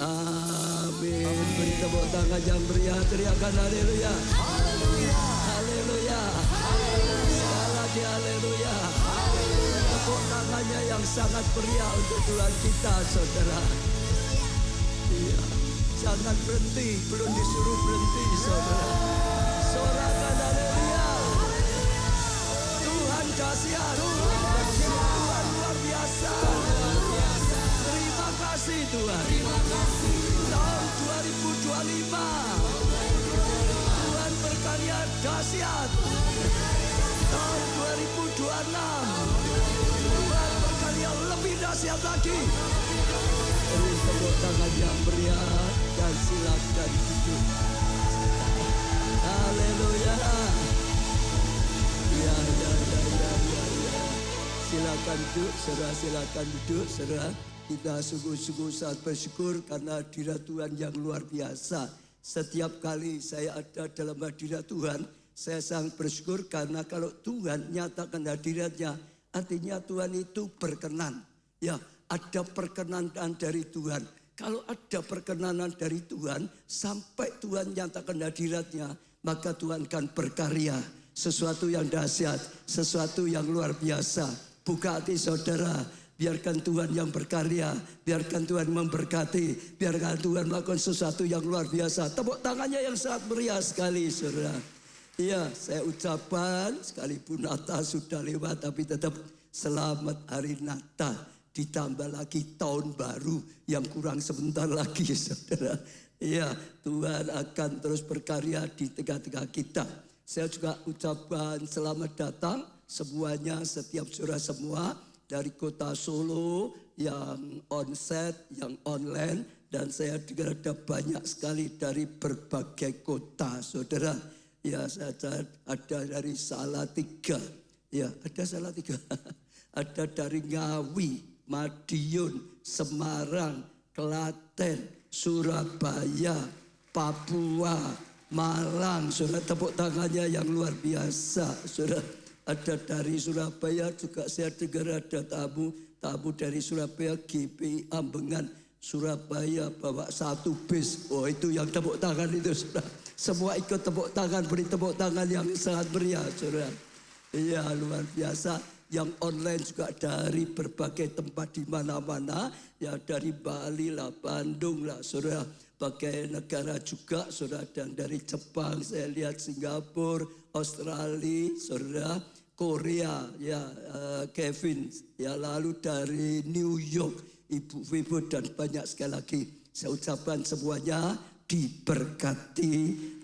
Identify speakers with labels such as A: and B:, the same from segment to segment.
A: Amin. Beri tepuk tangan yang meriah, teriakan haleluya. Haleluya. Sekali lagi haleluya. Tepuk tangannya yang sangat meriah untuk Tuhan kita, saudara. Iya. Jangan berhenti, belum disuruh berhenti, saudara. Sorakan haleluya. Tuhan dahsyat, Tuhan luar biasa. Terima kasih Tuhan. Tahun 2025 Tuhan berkarya dahsyat. Tahun 2026 Tuhan berkarya lebih dahsyat lagi. Beri tepuk tangan yang meriah dan silakan duduk. Haleluya. Ya. Silakan duduk, saudara. Silakan duduk, saudara. Kita sungguh-sungguh sangat bersyukur karena hadirat Tuhan yang luar biasa. Setiap kali saya ada dalam hadirat Tuhan, saya sangat bersyukur karena kalau Tuhan nyatakan hadiratnya, artinya Tuhan itu berkenan. Ya, ada perkenanan dari Tuhan. Kalau ada perkenanan dari Tuhan, sampai Tuhan nyatakan hadiratnya, maka Tuhan akan berkarya. Sesuatu yang dahsyat, sesuatu yang luar biasa. Buka hati saudara, biarkan Tuhan yang berkarya, biarkan Tuhan memberkati, biarkan Tuhan melakukan sesuatu yang luar biasa. Tepuk tangannya yang sangat meriah sekali, saudara. Iya, saya ucapkan sekalipun Natal sudah lewat, tapi tetap selamat hari Natal. Ditambah lagi tahun baru yang kurang sebentar lagi, saudara. Iya, Tuhan akan terus berkarya di tengah-tengah kita. Saya juga ucapkan selamat datang semuanya, setiap saudara semua dari kota Solo yang onset, yang online, dan saya dengar ada banyak sekali dari berbagai kota, saudara. Ya, saya ada dari Salatiga, ya ada Salatiga, ada dari Ngawi, Madiun, Semarang, Klaten, Surabaya, Papua, Malang, saudara. Tepuk tangannya yang luar biasa, saudara. Ada dari Surabaya juga saya dengar ada tamu dari Surabaya, GPI Ambengan, Surabaya bawa 1 bis. Oh, itu yang tepuk tangan itu, saudara. Semua ikut tepuk tangan, beri tepuk tangan yang sangat meriah, saudara. Iya, luar biasa. Yang online juga dari berbagai tempat di mana-mana, ya dari Bali lah, Bandung lah, saudara. Bagai negara juga, saudara, dan dari Jepang, saya lihat Singapura, Australia, saudara, Korea, ya Kevin, ya lalu dari New York, Ibu Vivo, dan banyak sekali lagi. Saya ucapkan semuanya diberkati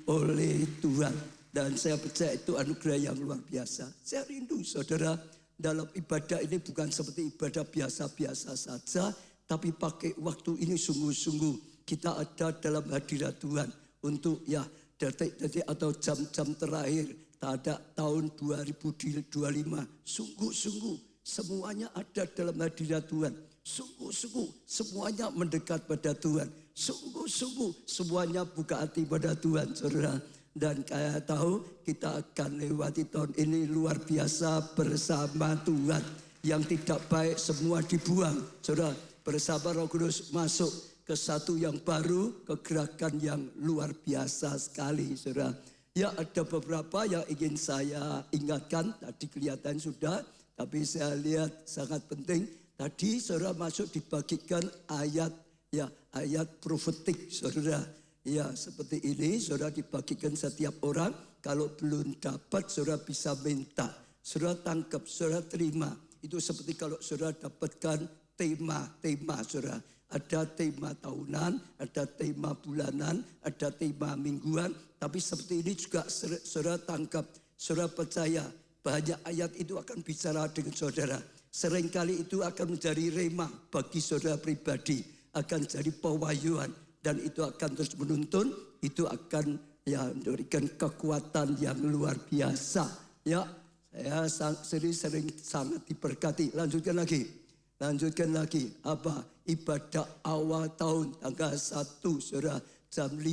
A: oleh Tuhan. Dan saya percaya itu anugerah yang luar biasa. Saya rindu, saudara, dalam ibadah ini bukan seperti ibadah biasa-biasa saja, tapi pakai waktu ini sungguh-sungguh. Kita ada dalam hadirat Tuhan untuk ya detik-detik atau jam-jam terakhir pada tahun 2025. Sungguh-sungguh semuanya ada dalam hadirat Tuhan. Sungguh-sungguh semuanya mendekat pada Tuhan. Sungguh-sungguh semuanya buka hati pada Tuhan, saudara. Dan kayak tahu kita akan lewati tahun ini luar biasa bersama Tuhan. Yang tidak baik semua dibuang, saudara. Bersama Roh Kudus masuk ke satu yang baru, kegerakan yang luar biasa sekali, saudara. Ya, ada beberapa yang ingin saya ingatkan, tadi kelihatan sudah, tapi saya lihat sangat penting. Tadi saudara masuk dibagikan ayat, ya ayat profetik, saudara. Ya, seperti ini, saudara dibagikan setiap orang. Kalau belum dapat, saudara bisa minta. Saudara tangkap, saudara terima. Itu seperti kalau saudara dapatkan tema, saudara. Ada tema tahunan, ada tema bulanan, ada tema mingguan. Tapi seperti ini juga saudara tangkap, saudara percaya banyak ayat itu akan bicara dengan saudara. Seringkali itu akan menjadi rema bagi saudara pribadi, akan jadi pewahyuan, dan itu akan terus menuntun, itu akan ya memberikan kekuatan yang luar biasa. Ya, saya sering sangat diberkati. Lanjutkan lagi apa? Ibadah awal tahun tanggal 1 saudara jam 5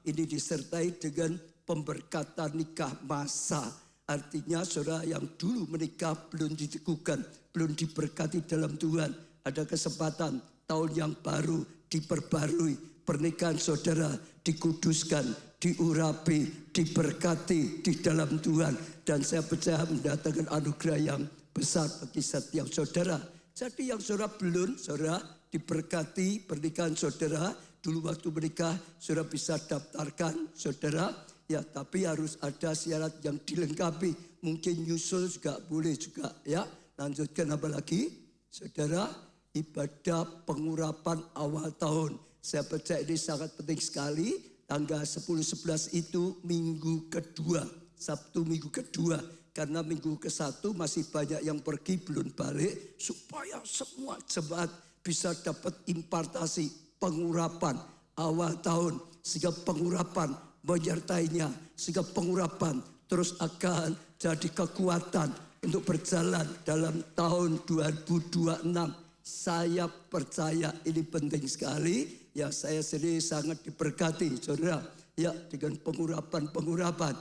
A: ini disertai dengan pemberkatan nikah masa. Artinya saudara yang dulu menikah belum diteguhkan, belum diberkati dalam Tuhan, ada kesempatan tahun yang baru diperbarui. Pernikahan saudara dikuduskan, diurapi, diberkati di dalam Tuhan. Dan saya percaya mendatangkan anugerah yang besar bagi setiap saudara. Jadi yang saudara belum, saudara diberkati pernikahan saudara. Dulu waktu menikah saudara bisa daftarkan saudara. Ya, tapi harus ada syarat yang dilengkapi. Mungkin nyusul juga boleh juga ya. Lanjutkan apa lagi? Saudara, ibadah pengurapan awal tahun. Saya percaya ini sangat penting sekali. Tanggal 10-11 itu minggu kedua. Sabtu minggu kedua. Karena minggu ke-1 masih banyak yang pergi belum balik. Supaya semua jemaat bisa dapat impartasi pengurapan awal tahun. Sehingga pengurapan menyertainya, sehingga pengurapan terus akan jadi kekuatan untuk berjalan dalam tahun 2026. Saya percaya ini penting sekali. Ya, saya sendiri sangat diberkati, saudara. Ya, dengan pengurapan.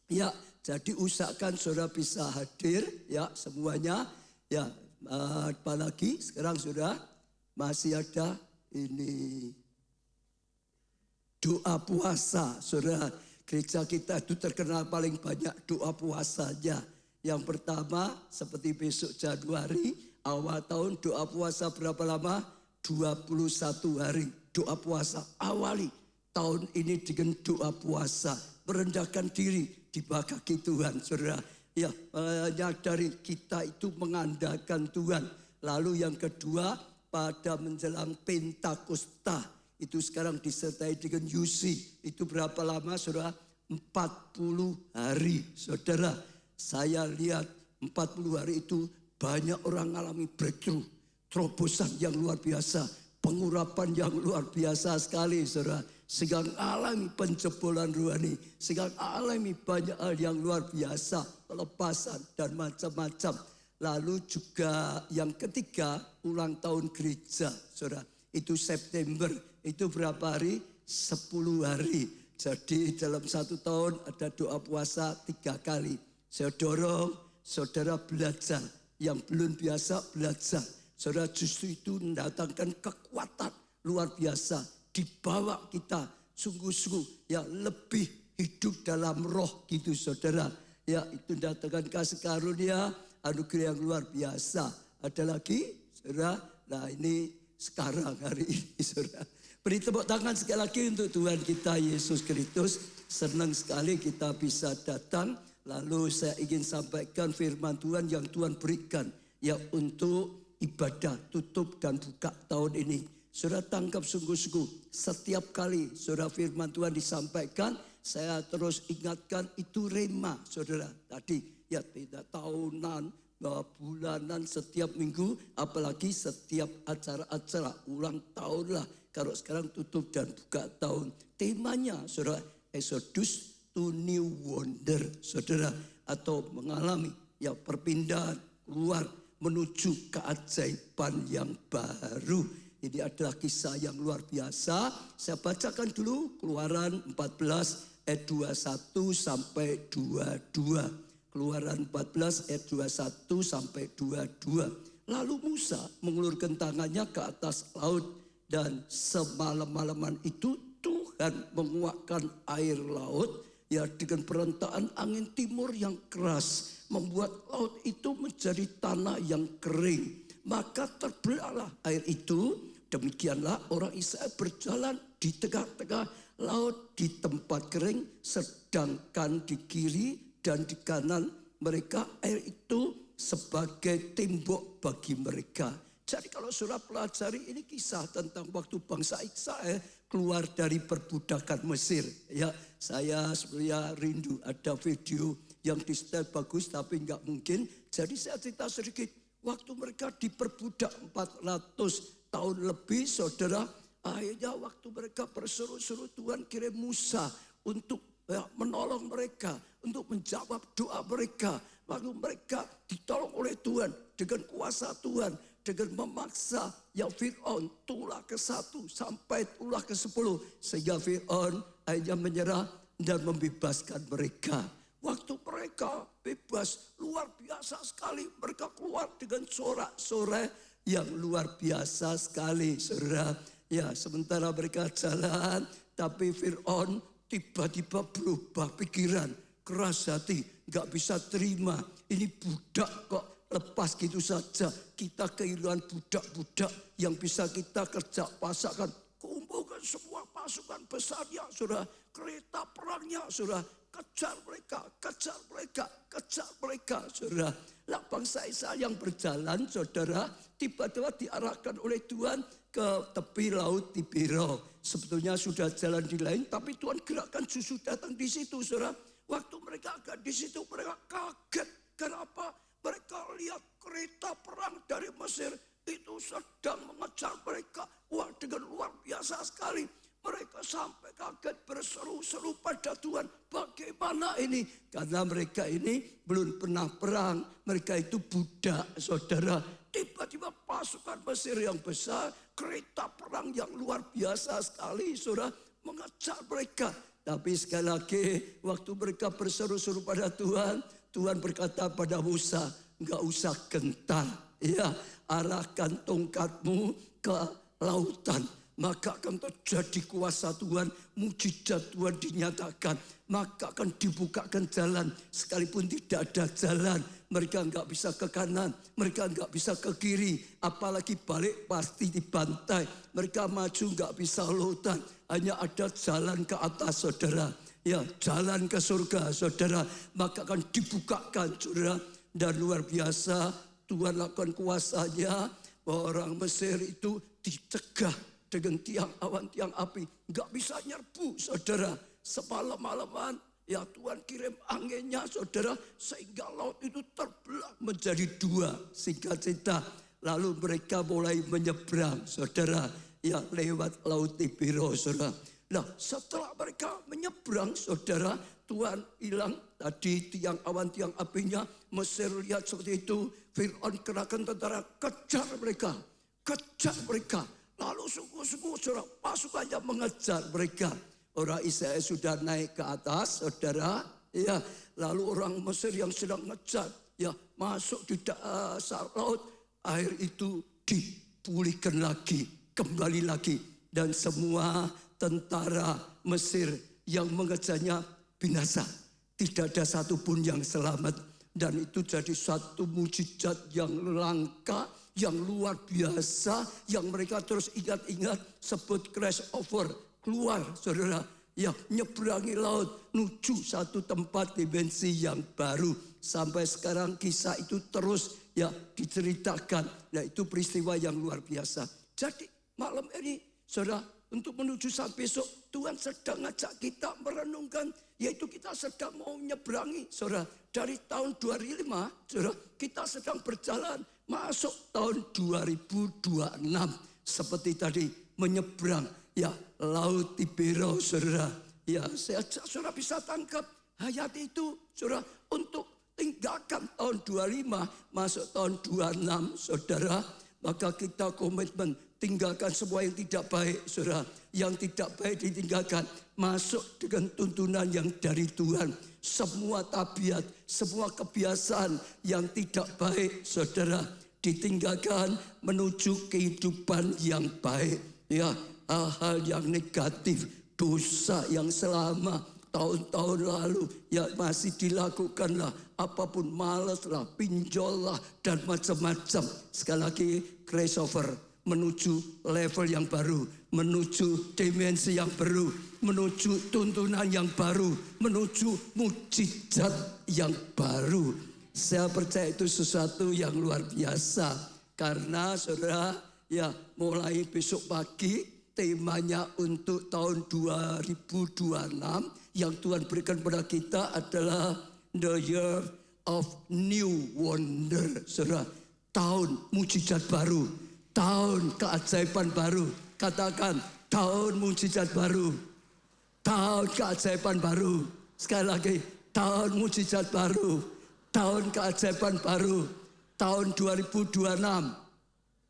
A: Ya, jadi usahakan saudara bisa hadir, ya semuanya. Ya, apalagi sekarang saudara masih ada ini. Doa puasa, saudara. Gereja kita itu terkenal paling banyak doa puasanya. Yang pertama, seperti besok Januari, awal tahun doa puasa berapa lama? 21 hari doa puasa. Awali tahun ini dengan doa puasa. Merendahkan diri di bawah kaki Tuhan, saudara. Ya, menyadari kita itu mengandalkan Tuhan. Lalu yang kedua, pada menjelang Pentakosta. Itu sekarang disertai dengan UC. Itu berapa lama saudara? 40 hari saudara. Saya lihat 40 hari itu banyak orang mengalami breakthrough. Terobosan yang luar biasa. Pengurapan yang luar biasa sekali saudara. Sehingga alami penjebolan rohani. Sehingga alami banyak hal yang luar biasa. Pelepasan dan macam-macam. Lalu juga yang ketiga ulang tahun gereja saudara. Itu September. Itu berapa hari? 10 hari. Jadi dalam 1 tahun ada doa puasa 3 kali. Saya dorong saudara belajar. Yang belum biasa belajar. Saudara justru itu mendatangkan kekuatan luar biasa. Dibawa kita sungguh-sungguh yang lebih hidup dalam roh gitu saudara. Ya, itu mendatangkan kasih karunia, anugerah yang luar biasa. Ada lagi saudara? Nah ini sekarang hari ini saudara. Beri tepuk tangan sekali lagi untuk Tuhan kita Yesus Kristus. Senang sekali kita bisa datang. Lalu saya ingin sampaikan firman Tuhan yang Tuhan berikan. Ya untuk ibadah tutup dan buka tahun ini. Saudara tangkap sungguh-sungguh. Setiap kali saudara firman Tuhan disampaikan. Saya terus ingatkan itu rema saudara. Tadi ya tidak tahunan, bulanan, setiap minggu. Apalagi setiap acara-acara ulang tahun lah. Kalau sekarang tutup dan buka tahun. Temanya saudara, Exodus to New Wonder saudara. Atau mengalami ya perpindahan keluar menuju keajaiban yang baru. Ini adalah kisah yang luar biasa. Saya bacakan dulu Keluaran 14 ayat 21 sampai 22. Keluaran 14 ayat 21 sampai 22. Lalu Musa mengulurkan tangannya ke atas laut. Dan semalam-malaman itu Tuhan menguakkan air laut. Ya dengan perentaan angin timur yang keras. Membuat laut itu menjadi tanah yang kering. Maka terbelahlah air itu. Demikianlah orang Israel berjalan di tengah-tengah laut di tempat kering. Sedangkan di kiri dan di kanan mereka air itu sebagai tembok bagi mereka. Jadi kalau saudara pelajari ini kisah tentang waktu bangsa Israel keluar dari perbudakan Mesir. Ya, saya sebenarnya rindu ada video yang di setel bagus tapi nggak mungkin. Jadi saya cerita sedikit. Waktu mereka diperbudak 400 tahun lebih saudara. Akhirnya waktu mereka berseru-seru Tuhan kirim Musa untuk menolong mereka. Untuk menjawab doa mereka. Lalu mereka ditolong oleh Tuhan dengan kuasa Tuhan. Dengan memaksa yang Fir'aun tulah ke-1 sampai tulah ke-10. Sehingga Fir'aun akhirnya menyerah dan membebaskan mereka. Waktu mereka bebas luar biasa sekali. Mereka keluar dengan sorak-sorai yang luar biasa sekali saudara. Ya, sementara mereka jalan, tapi Fir'aun tiba-tiba berubah pikiran, keras hati, nggak bisa terima. Ini budak kok lepas gitu saja. Kita kehilangan budak-budak yang bisa kita kerja pasakkan. Kumpulkan semua pasukan besarnya, saudara. Kereta perangnya, saudara. Kejar mereka, kejar mereka, kejar mereka, saudara. Lah bangsa Israel yang berjalan, saudara, tiba-tiba diarahkan oleh Tuhan ke tepi laut Tibero. Sebetulnya sudah jalan di lain, tapi Tuhan gerakkan justru datang di situ, saudara. Waktu mereka agak di situ, mereka kaget. Kenapa? Mereka lihat kereta perang dari Mesir itu sedang mengejar mereka. Wah, dengan luar biasa sekali. Mereka sampai kaget berseru-seru pada Tuhan. Bagaimana ini? Karena mereka ini belum pernah perang. Mereka itu budak, saudara. Tiba-tiba pasukan Mesir yang besar, kereta perang yang luar biasa sekali, saudara, mengejar mereka. Tapi sekali lagi, waktu mereka berseru-seru pada Tuhan, Tuhan berkata pada Musa, enggak usah gentar. Ya, arahkan tongkatmu ke lautan. Maka akan terjadi kuasa Tuhan, mujizat Tuhan dinyatakan. Maka akan dibukakan jalan, sekalipun tidak ada jalan. Mereka enggak bisa ke kanan, mereka enggak bisa ke kiri. Apalagi balik pasti dibantai. Mereka maju enggak bisa lautan, hanya ada jalan ke atas, saudara. Ya, jalan ke surga, saudara. Maka akan dibukakan, saudara. Dan luar biasa, Tuhan lakukan kuasanya. Orang Mesir itu dicegah dengan tiang awan, tiang api. Nggak bisa nyerbu, saudara. Semalam-malaman, ya Tuhan kirim anginnya, saudara. Sehingga laut itu terbelah menjadi dua. Singkat cerita, lalu mereka mulai menyeberang, saudara. Ya, lewat laut Tibero, saudara. Nah, setelah mereka menyeberang, saudara, Tuhan hilang tadi tiang awan, tiang apinya. Mesir lihat seperti itu. Fir'aun kerahkan tentara, kejar mereka. Kejar mereka. Lalu sungguh-sungguh saudara, pasukannya mengejar mereka. Orang Israel sudah naik ke atas, saudara. Ya, lalu orang Mesir yang sedang ngejar, ya masuk di dasar laut. Air itu dipulihkan lagi, kembali lagi. Dan semua tentara Mesir yang mengejarnya binasa. Tidak ada satupun yang selamat. Dan itu jadi satu mujizat yang langka, yang luar biasa, yang mereka terus ingat-ingat, sebut crash over, keluar, saudara, ya nyeberangi laut, menuju satu tempat dimensi yang baru. Sampai sekarang kisah itu terus ya diceritakan. Nah, itu peristiwa yang luar biasa. Jadi malam ini, saudara, untuk menuju saat besok, Tuhan sedang ngajak kita merenungkan, yaitu kita sedang mau nyeberangi, saudara. Dari tahun 2005, saudara, kita sedang berjalan masuk tahun 2026. Seperti tadi, menyeberang, ya, laut Tibero, saudara. Ya, saudara bisa tangkap hayat itu, saudara, untuk tinggalkan tahun 25, masuk tahun 26, saudara. Maka kita komitmen, tinggalkan semua yang tidak baik, saudara. Yang tidak baik ditinggalkan, masuk dengan tuntunan yang dari Tuhan. Semua tabiat, semua kebiasaan yang tidak baik, saudara, ditinggalkan menuju kehidupan yang baik. Ya, hal-hal yang negatif, dosa yang selama tahun-tahun lalu ya masih dilakukanlah, apapun malaslah, pinjollah dan macam-macam. Sekali lagi, crossover menuju level yang baru, menuju dimensi yang baru, menuju tuntunan yang baru, menuju mujizat yang baru. Saya percaya itu sesuatu yang luar biasa. Karena saudara, ya mulai besok pagi temanya untuk tahun 2026 yang Tuhan berikan pada kita adalah The Year of New Wonder. Saudara, tahun mujizat baru, tahun keajaiban baru. Katakan, tahun mujizat baru, tahun keajaiban baru. Sekali lagi, tahun mujizat baru, tahun keajaiban baru, tahun 2026.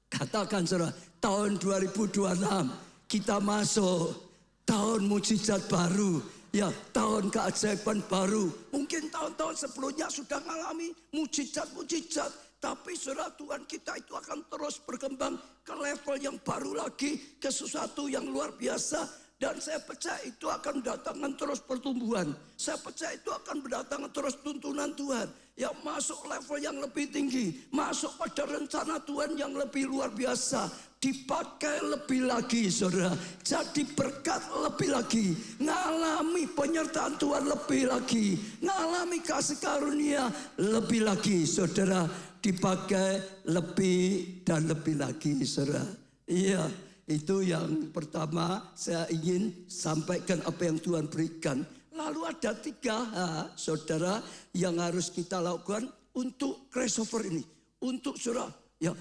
A: Katakan saudara, tahun 2026 kita masuk tahun mujizat baru. Ya, tahun keajaiban baru. Mungkin tahun-tahun sebelumnya sudah mengalami mujizat-mujizat. Tapi saudara, Tuhan kita itu akan terus berkembang ke level yang baru lagi, ke sesuatu yang luar biasa. Dan saya percaya itu akan mendatangkan terus pertumbuhan. Saya percaya itu akan mendatangkan terus tuntunan Tuhan. Yang masuk level yang lebih tinggi. Masuk pada rencana Tuhan yang lebih luar biasa. Dipakai lebih lagi saudara. Jadi berkat lebih lagi. Ngalami penyertaan Tuhan lebih lagi. Ngalami kasih karunia lebih lagi saudara. Dipakai lebih dan lebih lagi saudara. Iya. Itu yang pertama saya ingin sampaikan apa yang Tuhan berikan. Lalu ada 3 saudara yang harus kita lakukan untuk crossover ini. Untuk saudara, ya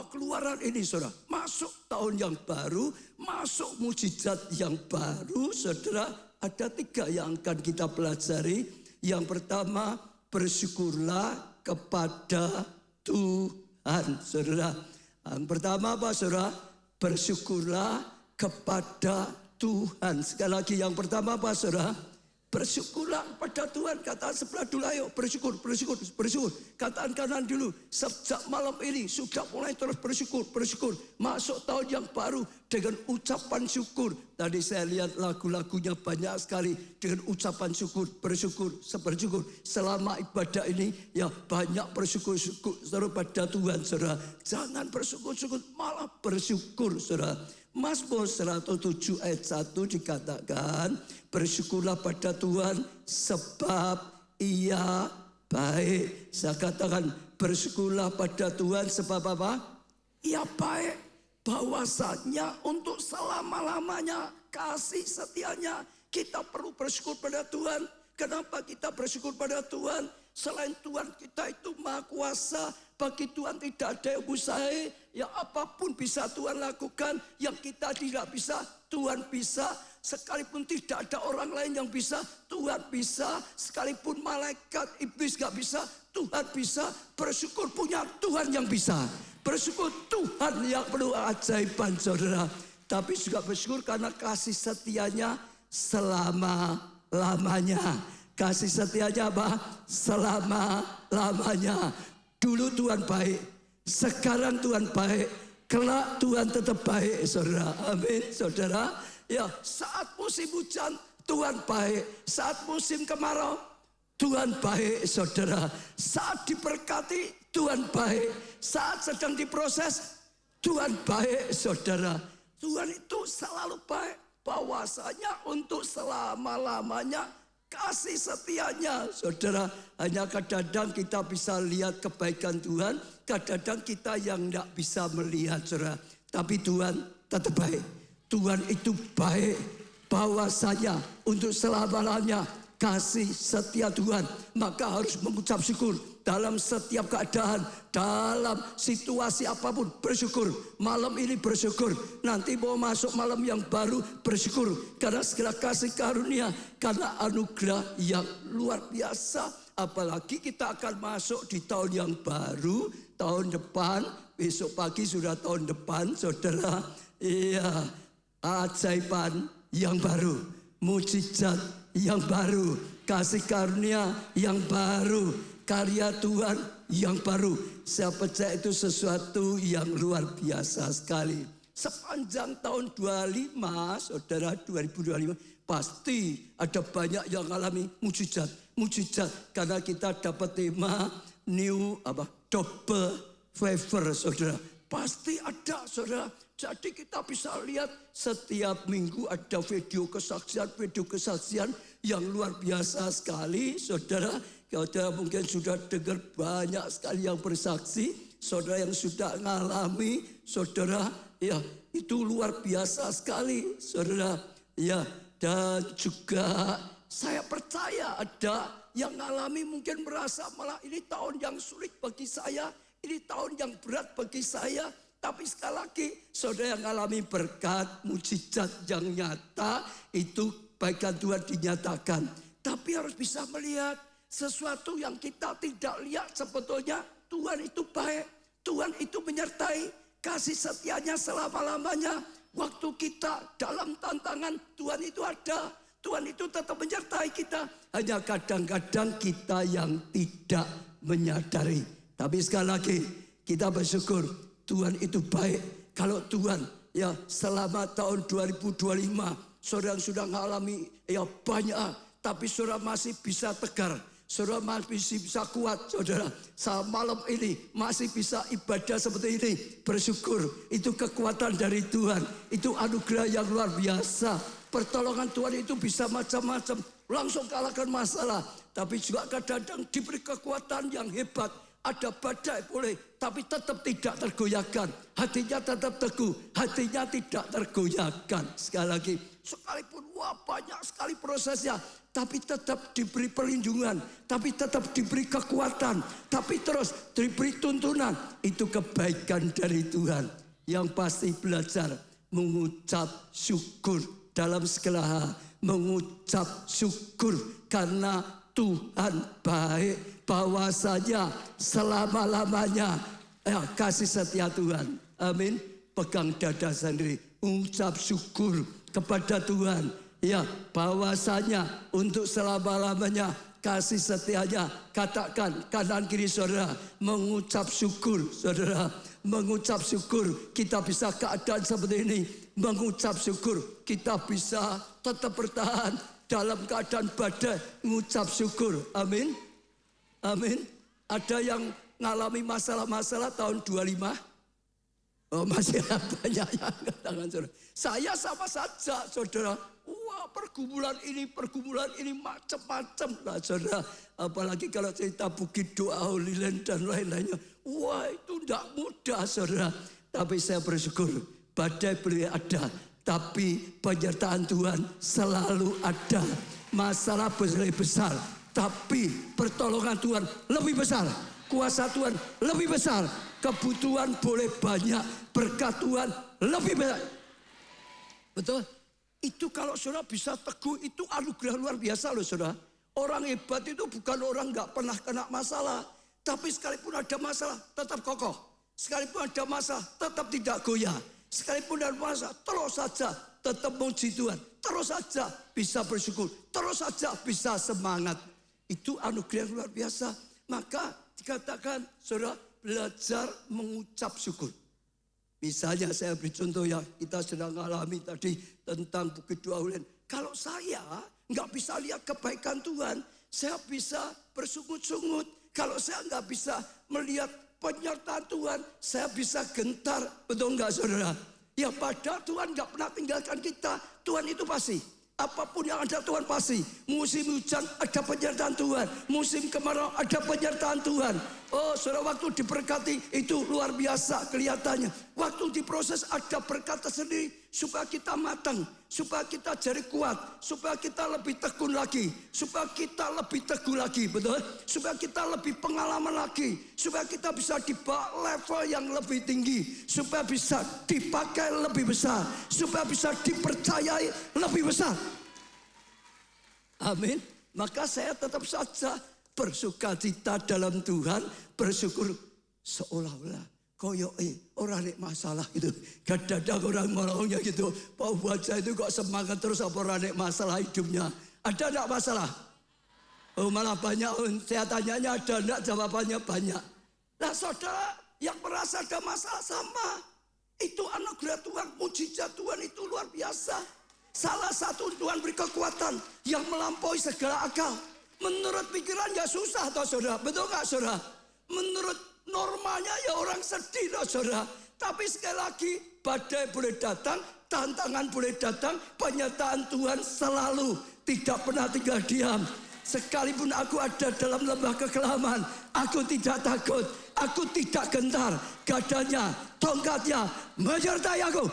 A: keluaran ini saudara. Masuk tahun yang baru, masuk mujizat yang baru saudara. Ada 3 yang akan kita pelajari. Yang pertama, bersyukurlah kepada Tuhan saudara. Yang pertama apa saudara? Bersyukurlah kepada Tuhan. Sekali lagi yang pertama apa saudara? Bersyukurlah kepada Tuhan. Katakan sebelah dulu, ayo bersyukur, bersyukur, bersyukur. Katakan kanan dulu, sejak malam ini sudah mulai terus bersyukur, bersyukur. Masuk tahun yang baru dengan ucapan syukur. Tadi saya lihat lagu-lagunya banyak sekali dengan ucapan syukur, bersyukur, bersyukur. Selama ibadah ini ya banyak bersyukur-syukur pada Tuhan saudara. Jangan bersyukur-syukur, malah bersyukur saudara. Mazmur 107 ayat 1 dikatakan, bersyukurlah pada Tuhan sebab Ia baik. Saya katakan bersyukurlah pada Tuhan sebab apa? Ia baik. Bahwasanya untuk selama-lamanya kasih setianya kita perlu bersyukur pada Tuhan. Kenapa kita bersyukur pada Tuhan? Selain Tuhan kita itu maha kuasa, bagi Tuhan tidak ada yang mustahil. Yang apapun bisa Tuhan lakukan, yang kita tidak bisa, Tuhan bisa. Sekalipun tidak ada orang lain yang bisa, Tuhan bisa. Sekalipun malaikat iblis gak bisa, Tuhan bisa. Bersyukur punya Tuhan yang bisa. Bersyukur Tuhan yang penuh keajaiban saudara. Tapi juga bersyukur karena kasih setianya selama-lamanya. Kasih setianya apa? Selama-lamanya. Dulu Tuhan baik, sekarang Tuhan baik, kelak Tuhan tetap baik saudara. Amin saudara. Ya, saat musim hujan Tuhan baik, saat musim kemarau Tuhan baik saudara. Saat diberkati Tuhan baik, saat sedang diproses Tuhan baik saudara. Tuhan itu selalu baik, bahwasanya untuk selama-lamanya kasih setianya saudara. Hanya kadang-kadang kita bisa lihat kebaikan Tuhan, kadang-kadang kita yang tidak bisa melihat saudara. Tapi Tuhan tetap baik. Tuhan itu baik, bahwasanya untuk selama-lamanya kasih setia Tuhan. Maka harus mengucap syukur dalam setiap keadaan, dalam situasi apapun bersyukur. Malam ini bersyukur, nanti mau masuk malam yang baru bersyukur. Karena segala kasih karunia, karena anugerah yang luar biasa. Apalagi kita akan masuk di tahun yang baru, tahun depan. Besok pagi sudah tahun depan saudara. Iya, ajaiban yang baru, mujizat yang baru, kasih karunia yang baru, karya Tuhan yang baru. Saya percaya itu sesuatu yang luar biasa sekali. Sepanjang tahun 25, saudara, 2025 pasti ada banyak yang alami mujizat, mujizat. Karena kita dapat tema new double favor, saudara. Pasti ada, saudara. Jadi kita bisa lihat setiap minggu ada video kesaksian yang luar biasa sekali, saudara. Saudara mungkin sudah dengar banyak sekali yang bersaksi, saudara yang sudah mengalami, saudara, ya itu luar biasa sekali, saudara. Ya, dan juga saya percaya ada yang mengalami mungkin merasa malah ini tahun yang sulit bagi saya, ini tahun yang berat bagi saya. Tapi sekali lagi, saudara yang alami berkat, mujizat yang nyata, itu kebaikan Tuhan dinyatakan. Tapi harus bisa melihat sesuatu yang kita tidak lihat sebetulnya. Tuhan itu baik, Tuhan itu menyertai, kasih setianya selama-lamanya. Waktu kita dalam tantangan, Tuhan itu ada. Tuhan itu tetap menyertai kita. Hanya kadang-kadang kita yang tidak menyadari. Tapi sekali lagi kita bersyukur Tuhan itu baik. Kalau Tuhan ya selama tahun 2025 saudara sudah mengalami ya banyak, tapi saudara masih bisa tegar. Saudara masih bisa kuat, saudara. Malam ini masih bisa ibadah seperti ini. Bersyukur, itu kekuatan dari Tuhan. Itu anugerah yang luar biasa. Pertolongan Tuhan itu bisa macam-macam. Langsung kalahkan masalah. Tapi juga kadang-kadang diberi kekuatan yang hebat. Ada badai boleh, tapi tetap tidak tergoyahkan. Hatinya tetap teguh, hatinya tidak tergoyahkan. Sekali lagi, sekalipun banyak sekali prosesnya, tapi tetap diberi perlindungan, tapi tetap diberi kekuatan, tapi terus diberi tuntunan. Itu kebaikan dari Tuhan. Yang pasti belajar mengucap syukur dalam segala hal. Mengucap syukur karena Tuhan baik, bahwasanya selama-lamanya kasih setia Tuhan. Amin. Pegang dada sendiri, ucap syukur kepada Tuhan. Ya, bahwasanya untuk selama-lamanya kasih setianya. Katakan kanan kiri saudara, mengucap syukur saudara. Mengucap syukur kita bisa keadaan seperti ini. Mengucap syukur kita bisa tetap bertahan dalam keadaan badai. Mengucap syukur, amin. Amin. Ada yang ngalami masalah-masalah tahun 25? Oh, masih banyak yang katakan saudara. Saya sama saja saudara. Wah, pergumulan ini macam-macam lah saudara. Apalagi kalau cerita Bukit Doa, Holy Land dan lain-lainnya. Wah, itu tidak mudah saudara. Tapi saya bersyukur badai boleh ada, tapi penyertaan Tuhan selalu ada. Masalah besar, tapi pertolongan Tuhan lebih besar. Kuasa Tuhan lebih besar. Kebutuhan boleh banyak, berkat Tuhan lebih banyak. Betul? Itu kalau saudara bisa teguh, itu anugerah luar biasa loh saudara. Orang hebat itu bukan orang nggak pernah kena masalah. Tapi sekalipun ada masalah, tetap kokoh. Sekalipun ada masalah, tetap tidak goyah. Sekalipun ada masalah, terus saja tetap memuji Tuhan. Terus saja bisa bersyukur. Terus saja bisa semangat. Itu anugerah yang luar biasa. Maka dikatakan saudara belajar mengucap syukur. Misalnya saya beri contoh yang kita sedang alami tadi tentang Bukit Doa Ulen. Kalau saya nggak bisa lihat kebaikan Tuhan, saya bisa bersungut-sungut. Kalau saya nggak bisa melihat penyertaan Tuhan, saya bisa gentar. Betul nggak saudara? Ya padahal Tuhan nggak pernah tinggalkan kita. Tuhan itu pasti. Apapun yang ada Tuhan pasti. Musim hujan ada penyertaan Tuhan. Musim kemarau ada penyertaan Tuhan. Oh saudara, waktu diberkati itu luar biasa kelihatannya. Waktu diproses ada berkat tersendiri. Supaya kita matang. Supaya kita jadi kuat. Supaya kita lebih tekun lagi. Supaya kita lebih teguh lagi. Betul? Supaya kita lebih pengalaman lagi. Supaya kita bisa dibawa level yang lebih tinggi. Supaya bisa dipakai lebih besar. Supaya bisa dipercayai lebih besar. Amin. Maka saya tetap saja bersukacita dalam Tuhan. Bersyukur seolah-olah koyo orang nek masalah gitu. Kadang-kadang orang ngomongnya gitu. Pak wajah itu kok semangat terus apa orang nek masalah hidupnya. Ada enggak masalah? Oh malah banyak. Saya tanyanya ada enggak, jawabannya banyak. Nah saudara yang merasa ada masalah sama. Itu anugerah Tuhan, mujizat Tuhan itu luar biasa. Salah satu Tuhan beri kekuatan yang melampaui segala akal. Menurut pikiran ya susah toh saudara. Betul gak saudara? Menurut normalnya ya orang sedih toh saudara. Tapi sekali lagi badai boleh datang, tantangan boleh datang. Penyertaan Tuhan selalu tidak pernah tinggal diam. Sekalipun aku ada dalam lembah kekelaman, aku tidak takut, aku tidak gentar. Gadanya, tongkatnya menyertai aku.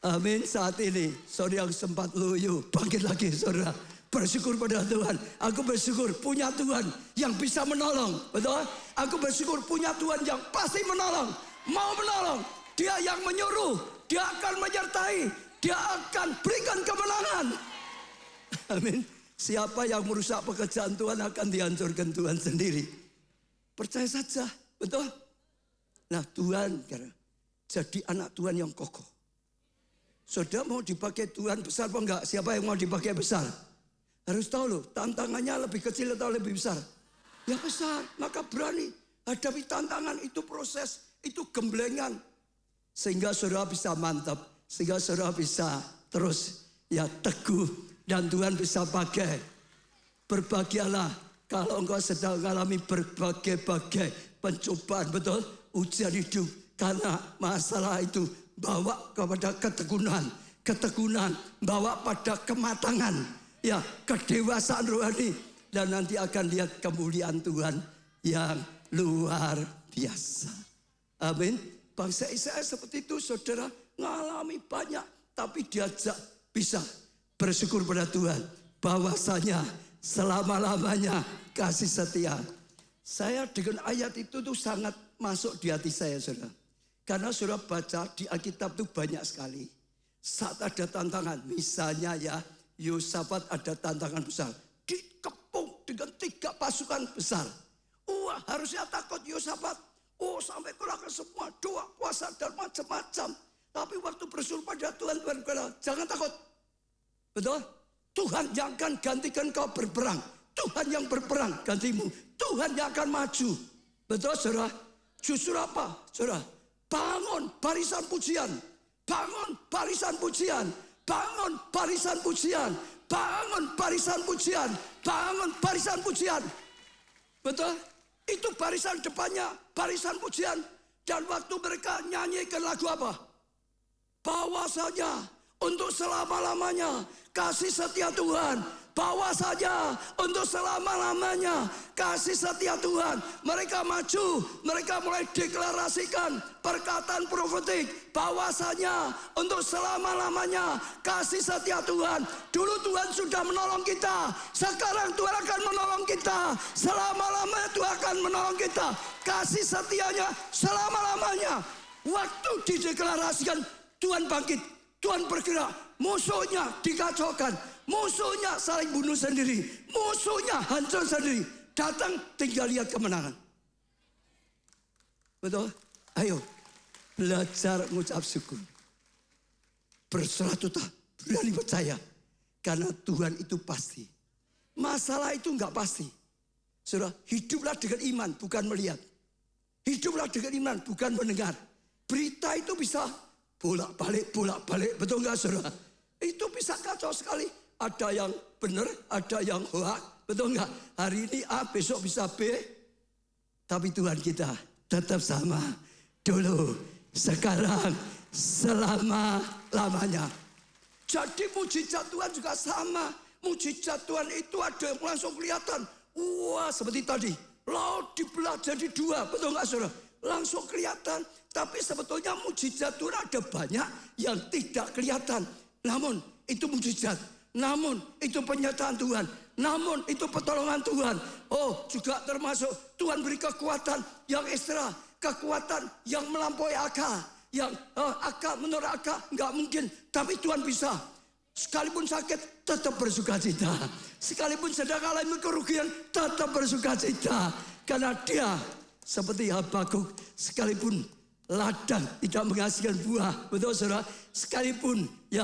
A: Amin. Saat ini saudara yang sempat loyo, bangkit lagi saudara. Bersyukur pada Tuhan. Aku bersyukur punya Tuhan yang bisa menolong. Betul? Aku bersyukur punya Tuhan yang pasti menolong. Mau menolong. Dia yang menyuruh. Dia akan menyertai. Dia akan berikan kemenangan. Amin. Siapa yang merusak pekerjaan Tuhan akan dihancurkan Tuhan sendiri. Percaya saja. Betul? Nah Tuhan jadi anak Tuhan yang kokoh. Saudara mau dipakai Tuhan besar apa enggak? Siapa yang mau dipakai besar? Harus tahu loh, tantangannya lebih kecil atau lebih besar? yang besar. Maka berani hadapi tantangan, itu proses, itu gemblengan. Sehingga saudara bisa mantap, sehingga saudara bisa terus ya teguh. Dan Tuhan bisa pakai. Berbahagialah kalau engkau sedang mengalami berbagai-bagai pencobaan, betul? Ujian hidup. Karena masalah itu bawa kepada ketekunan. Ketekunan bawa pada kematangan. Ya, kedewasaan rohani. Dan nanti akan lihat kemuliaan Tuhan yang luar biasa. Amin. Bangsa Israel seperti itu, saudara, mengalami banyak. Tapi diajak bisa bersyukur pada Tuhan. Bahwasanya selama-lamanya kasih setia. Saya dengan ayat itu tuh sangat masuk di hati saya, saudara. Karena saudara baca di Alkitab itu banyak sekali. Saat ada tantangan, misalnya ya, Yosafat ada tantangan besar. Dikepung dengan 3 pasukan besar. Wah, harusnya takut Yosafat. Oh, sampai kerahkan semua doa, puasa, dan macam-macam. Tapi waktu bersuruh pada Tuhan, Tuhan berkata, jangan takut. Betul? Tuhan yang akan gantikan kau berperang. Tuhan yang berperang gantimu. Tuhan yang akan maju. Betul, saudara? Justru apa, saudara? Bangun barisan pujian. Bangun barisan pujian. Bangun barisan pujian. Bangun barisan pujian. Bangun barisan pujian. Betul? Itu barisan depannya, barisan pujian. Dan waktu mereka nyanyikan lagu apa? Bahwasanya untuk selama-lamanya kasih setia Tuhan. Bawa saja untuk selama-lamanya kasih setia Tuhan. Mereka maju, mereka mulai deklarasikan perkataan profetik. Bahwasanya untuk selama-lamanya kasih setia Tuhan. Dulu Tuhan sudah menolong kita, sekarang Tuhan akan menolong kita. Selama-lamanya Tuhan akan menolong kita. Kasih setianya selama-lamanya. Waktu dideklarasikan, Tuhan bangkit, Tuhan bergerak. Musuhnya dikacaukan, musuhnya saling bunuh sendiri, musuhnya hancur sendiri. Datang tinggal lihat kemenangan. Betul? Ayo belajar mengucap syukur. Berserah tutah, berani percaya. Karena Tuhan itu pasti. Masalah itu enggak pasti. Saudara, hiduplah dengan iman, bukan melihat. Hiduplah dengan iman, bukan mendengar. Berita itu bisa bolak-balik, betul enggak, saudara? Itu bisa kacau sekali. Ada yang benar, ada yang hoak. Betul enggak? Hari ini A, besok bisa B. Tapi Tuhan kita tetap sama. Dulu, sekarang, selama-lamanya. Jadi mujizat Tuhan juga sama. Mujizat Tuhan itu ada yang langsung kelihatan. Wah, seperti tadi. Laut dibelah jadi 2. Betul enggak, saudara? Langsung kelihatan. Tapi sebetulnya mujizat Tuhan ada banyak yang tidak kelihatan. Namun itu mujizat. Namun itu penyertaan Tuhan. Namun itu pertolongan Tuhan. Oh, juga termasuk Tuhan beri kekuatan yang ekstra. Kekuatan yang melampaui akal. Yang akal, menurut akal nggak mungkin. Tapi Tuhan bisa. Sekalipun sakit tetap bersukacita. Sekalipun sedang alami kerugian tetap bersukacita. Karena dia seperti Habakuk, sekalipun ladang tidak menghasilkan buah, betul saudara? Sekalipun ya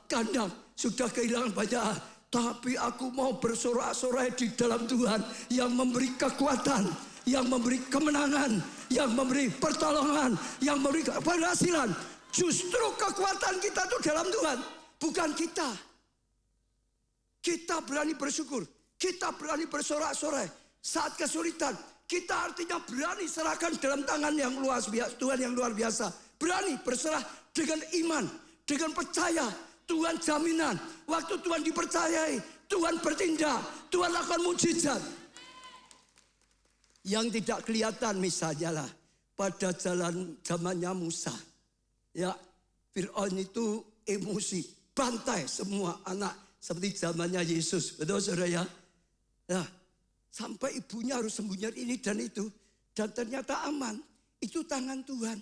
A: kandang sudah kehilangan banyak, tapi aku mau bersorak-sorai di dalam Tuhan yang memberi kekuatan, yang memberi kemenangan, yang memberi pertolongan, yang memberi keberhasilan. Justru kekuatan kita itu dalam Tuhan, bukan kita. Kita berani bersyukur, kita berani bersorak-sorai saat kesulitan. Kita artinya berani serahkan dalam tangan yang luar biasa, Tuhan yang luar biasa. Berani berserah dengan iman, dengan percaya. Tuhan jaminan, waktu Tuhan dipercayai, Tuhan bertindak, Tuhan akan mujizat. Yang tidak kelihatan misalnya lah, pada zamannya Musa. Ya, Fir'aun itu emosi, bantai semua anak seperti zamannya Yesus. Betul saudara ya? Ya. Sampai ibunya harus sembunyikan ini dan itu. Dan ternyata aman. Itu tangan Tuhan.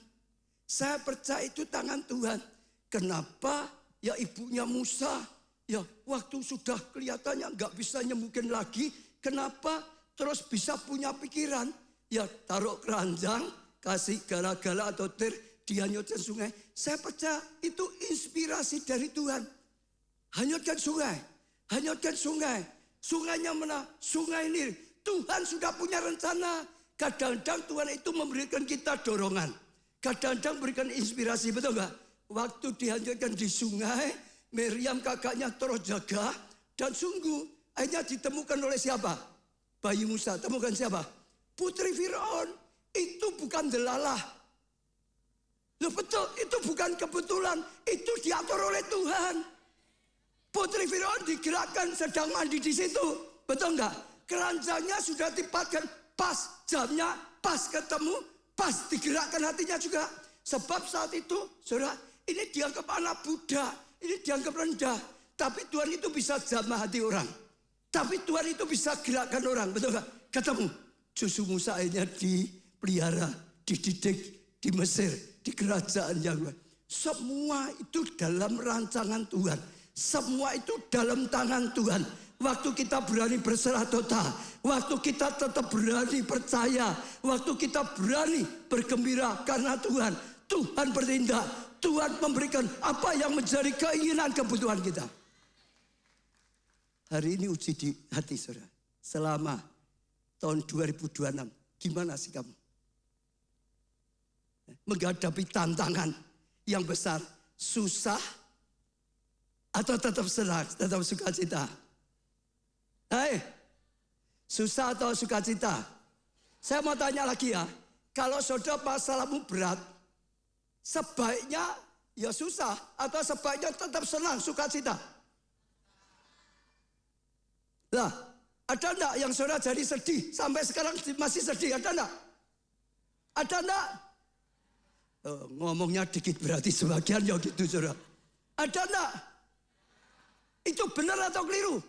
A: Saya percaya itu tangan Tuhan. Kenapa? Ya ibunya Musa. Ya waktu sudah kelihatannya nggak bisa nyembuhin lagi. Kenapa? Terus bisa punya pikiran. Ya taruh keranjang. Kasih gala-gala atau tir. Dihanyutkan sungai. Saya percaya itu inspirasi dari Tuhan. Hanyutkan sungai. Hanyutkan sungai. Sungainya mana? Sungai Nil. Tuhan sudah punya rencana. Kadang-kadang Tuhan itu memberikan kita dorongan. Kadang-kadang berikan inspirasi, betul nggak? Waktu dihancurkan di sungai, Miriam kakaknya terus jaga. Dan sungguh, akhirnya ditemukan oleh siapa? Bayi Musa, temukan siapa? Putri Firaun. Itu bukan delalah. Loh betul, itu bukan kebetulan. Itu diatur oleh Tuhan. Putri Firaun digerakkan sedang mandi di situ. Betul nggak? Keranjangnya sudah dipatkan. Pas jamnya, pas ketemu, pas digerakkan hatinya juga. Sebab saat itu, saudara, ini dianggap anak Buddha, ini dianggap rendah. Tapi Tuhan itu bisa jamah hati orang. Tapi Tuhan itu bisa gerakkan orang, betul gak? Ketemu, cucu Musa akhirnya dipelihara, dididik di Mesir, di kerajaan yang luar. Semua itu dalam rancangan Tuhan. Semua itu dalam tangan Tuhan. Waktu kita berani berserah total, waktu kita tetap berani percaya, waktu kita berani bergembira karena Tuhan. Tuhan bertindak, Tuhan memberikan apa yang menjadi keinginan kebutuhan kita. Hari ini uji di hati saudara. Selama tahun 2026, gimana sih kamu? Menghadapi tantangan yang besar, susah, atau tetap senang, tetap sukacita? Hei, susah atau sukacita? Saya mau tanya lagi ya, kalau saudara masalahmu berat, sebaiknya ya susah atau sebaiknya tetap senang, sukacita? Lah, ada enggak yang saudara jadi sedih sampai sekarang masih sedih? Ada enggak? Ada enggak? Oh, ngomongnya dikit berarti sebagian ya gitu saudara. Ada enggak? Itu benar atau keliru?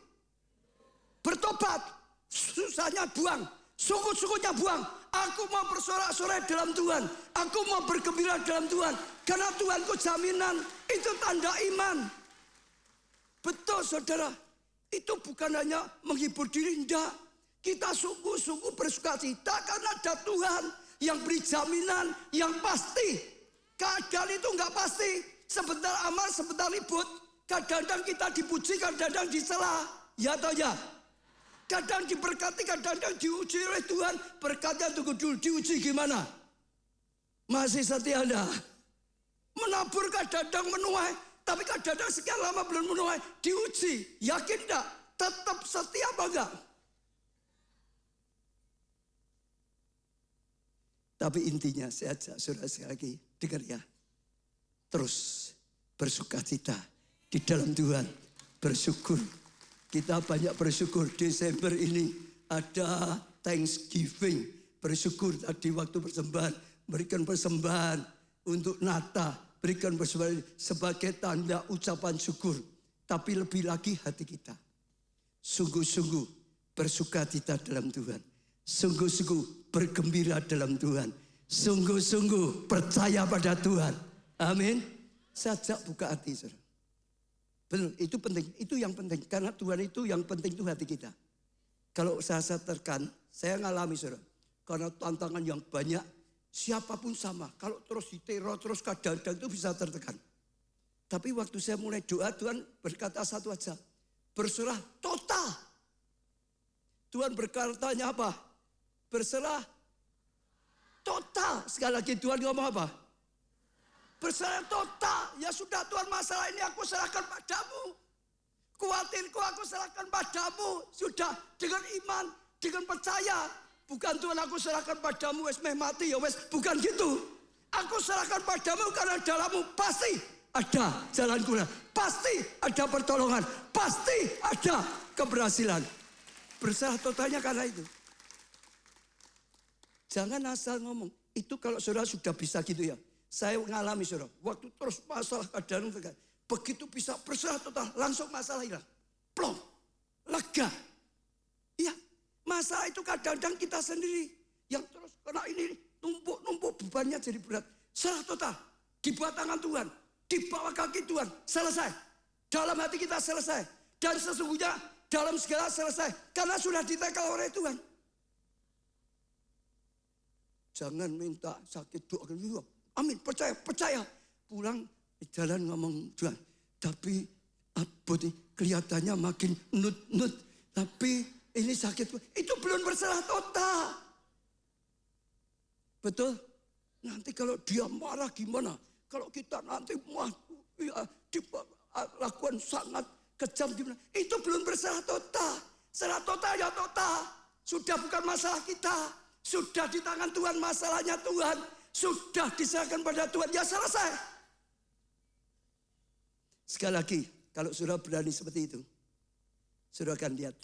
A: Bertobat, susahnya buang, sungguh-sungguhnya buang. Aku mau bersorak-sorai dalam Tuhan. Aku mau bergembira dalam Tuhan. Karena Tuhanku jaminan, itu tanda iman. Betul saudara, itu bukan hanya menghibur diri, enggak. Kita sungguh-sungguh bersukacita karena ada Tuhan yang beri jaminan yang pasti. Keadaan itu enggak pasti. Sebentar aman, sebentar ribut. Kadang-kadang kita dipuji, kadang-kadang dicela. Ya atau ya? Kadang diberkati, kadang-kadang diuji oleh Tuhan. Berkatnya tunggu dulu, diuji gimana? Masih setia enggak? Menabur kadang-kadang menuai. Tapi kadang-kadang sekian lama belum menuai. Diuji, yakin enggak? Tetap setia apa enggak? Tapi intinya saya ajak saudara sekali lagi, dengar ya. Terus bersukacita di dalam Tuhan. Bersyukur. Kita banyak bersyukur. Desember ini ada Thanksgiving. Bersyukur tadi waktu persembahan. Berikan persembahan untuk Natal. Berikan persembahan sebagai tanda ucapan syukur. Tapi lebih lagi hati kita. Sungguh-sungguh bersukacita dalam Tuhan. Sungguh-sungguh bergembira dalam Tuhan. Sungguh-sungguh percaya pada Tuhan. Amin. Saya ajak buka hati saudara. Benar, itu penting, itu yang penting. Karena Tuhan itu yang penting itu hati kita. Kalau saya terkan, saya ngalami saudara. Karena tantangan yang banyak, siapapun sama. Kalau terus diteror, terus kadang-kadang itu bisa tertekan. Tapi waktu saya mulai doa, Tuhan berkata satu aja. Berserah total. Tuhan berkatanya apa? Berserah total. Sekali lagi Tuhan ngomong apa? Berserah total. Ya sudah Tuhan, masalah ini aku serahkan padamu. Kuatirku aku serahkan padamu. Sudah dengan iman, dengan percaya. Bukan Tuhan aku serahkan padamu, wes meh mati ya wes. Bukan gitu. Aku serahkan padamu karena dalammu pasti ada jalan keluar. Pasti ada pertolongan. Pasti ada keberhasilan. Berserah totalnya karena itu. Jangan asal ngomong. Itu kalau saudara sudah bisa gitu ya. Saya mengalami saudara, waktu terus masalah keadaan tekan, begitu bisa berserah total, langsung masalah hilang. Plong, lega. Iya, masalah itu kadang-kadang kita sendiri yang terus kena ini, numpuk bebannya jadi berat. Serah total, di bawah tangan Tuhan, di bawah kaki Tuhan, selesai. Dalam hati kita selesai. Dan sesungguhnya dalam segala selesai, karena sudah ditekel oleh Tuhan. Jangan minta sakit doa dulu. Amin, percaya. Pulang di jalan ngomong Tuhan. Tapi abot kelihatannya makin nut. Tapi ini sakit. Itu belum berserah total. Betul? Nanti kalau dia marah gimana? Kalau kita nanti lakukan sangat kejam gimana? Itu belum berserah total. Serah total ya total. Sudah bukan masalah kita. Sudah di tangan Tuhan, masalahnya Tuhan. Sudah diserahkan pada Tuhan, ya selesai. Sekali lagi, kalau saudara berani seperti itu, saudara akan lihat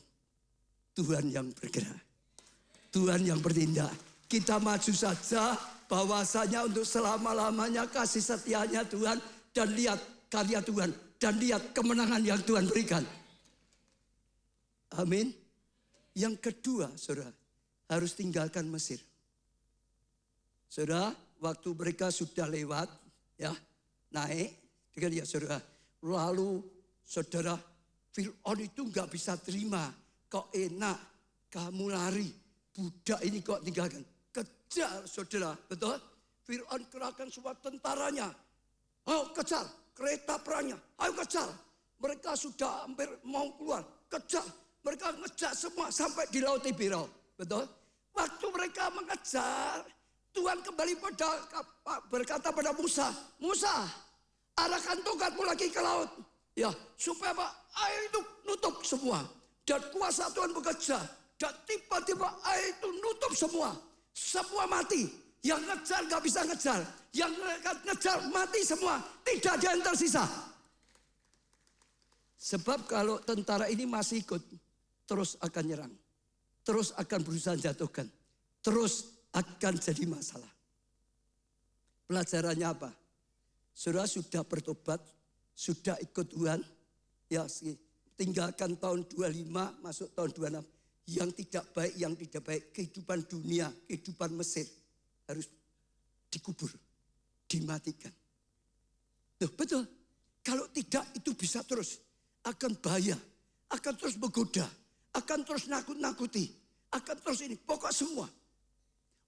A: Tuhan yang bergerak. Tuhan yang bertindak. Kita maju saja bahwasanya untuk selama-lamanya kasih setianya Tuhan. Dan lihat karya Tuhan. Dan lihat kemenangan yang Tuhan berikan. Amin. Yang kedua, saudara, harus tinggalkan Mesir. Saudara, waktu mereka sudah lewat, ya, naik, dengan ya saudara. Lalu saudara, Fir'aun itu nggak bisa terima. Kok enak, kamu lari. Budak ini kok tinggalkan. Kejar saudara, betul? Fir'aun kerahkan semua tentaranya. Ayo kejar, kereta perangnya. Ayo kejar. Mereka sudah hampir mau keluar. Kejar. Mereka ngejar semua sampai di Laut Tiberias. Betul? Waktu mereka mengejar, Tuhan kembali berkata pada Musa, Musa, arahkan tongkatmu lagi ke laut. Ya, supaya air itu nutup semua. Dan kuasa Tuhan bekerja. Dan tiba-tiba air itu nutup semua. Semua mati. Yang ngejar gak bisa ngejar. Yang ngejar mati semua. Tidak ada yang tersisa. Sebab kalau tentara ini masih ikut, terus akan nyerang. Terus akan berusaha jatuhkan. Terus akan jadi masalah. Pelajarannya apa? Saudara sudah bertobat, sudah ikut Tuhan. Ya, tinggalkan tahun 25, masuk tahun 26. Yang tidak baik, kehidupan dunia, kehidupan Mesir harus dikubur, dimatikan. Loh, betul. Kalau tidak itu bisa terus akan bahaya, akan terus menggoda, akan terus nakut-nakuti, akan terus ini. Pokok semua.